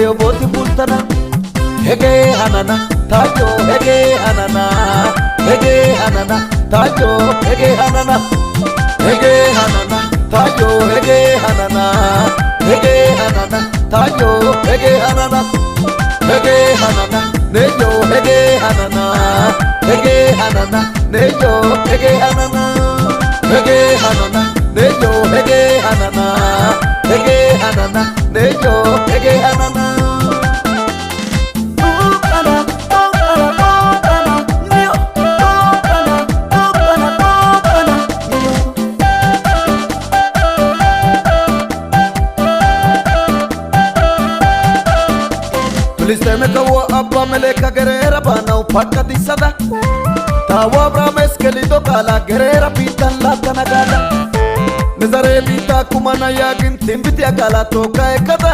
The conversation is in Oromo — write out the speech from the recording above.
yo boti bultana hege hanana tayo hege hanana tayo hege hanana tayo hege hanana tayo hege hanana neyo hege hanana neyo hege hanana neyo hege hanana neyo hege hanana Listeme kawa abba meleka gerera bana upaka disada tawa brames kelido kala gerera pitan la tanagala nezare bita kumana yagin timbiti akala toka ekada